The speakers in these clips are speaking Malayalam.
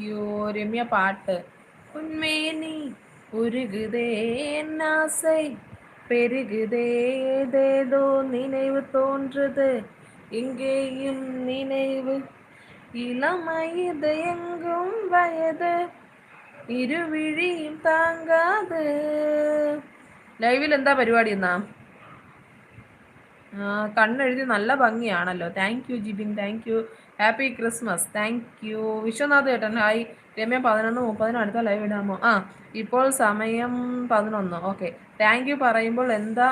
യു. രമ്യ പാട്ട് ഉന്മേനി ഉരുകുതേ നാസை பெருகுதே ஏதேதோ நினைவு தோன்றுது இங்கேயும் நினைவு இளமயது எங்கும் வயது ഇരുവിഴിയും താങ്കാത്. ലൈവിൽ എന്താ പരിപാടി എന്നാ? കണ്ണെഴുതി നല്ല ഭംഗിയാണല്ലോ. Thank you Jibin, thank you. Happy Christmas. Thank you Viswanath ഏട്ടൻ. ഹായ് രമ്യ. 11:30 അടുത്ത ലൈവ് ഇടാമോ? ഇപ്പോൾ സമയം 11. ഓക്കെ. താങ്ക് യു പറയുമ്പോൾ എന്താ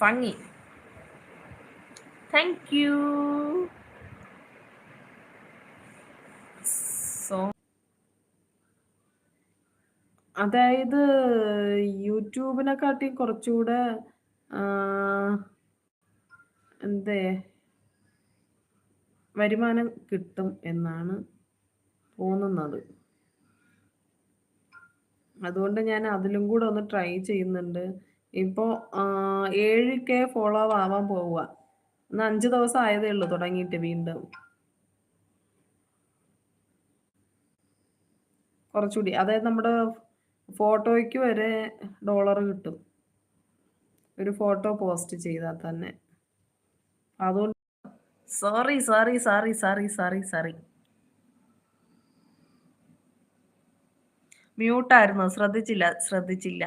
ഭംഗി. Thank you. സോ അതായത് യൂട്യൂബിനെക്കാട്ടി കുറച്ചുകൂടെ എന്തേ വരുമാനം കിട്ടും എന്നാണ് തോന്നുന്നത്. അതുകൊണ്ട് ഞാൻ അതിലും കൂടെ ഒന്ന് ട്രൈ ചെയ്യുന്നുണ്ട്. ഇപ്പോൾ 7K ഫോളോ ആവാൻ പോവുക. ഇന്ന് 5 ദിവസം ആയതേ ഉള്ളൂ തുടങ്ങിയിട്ട്. വീണ്ടും കുറച്ചുകൂടി, അതായത് നമ്മുടെ ഫോട്ടോയ്ക്ക് വരെ ഡോളർ കിട്ടും ഒരു ഫോട്ടോ പോസ്റ്റ് ചെയ്താൽ തന്നെ. അതുകൊണ്ട് സോറി മ്യൂട്ടായിരുന്നു, ശ്രദ്ധിച്ചില്ല.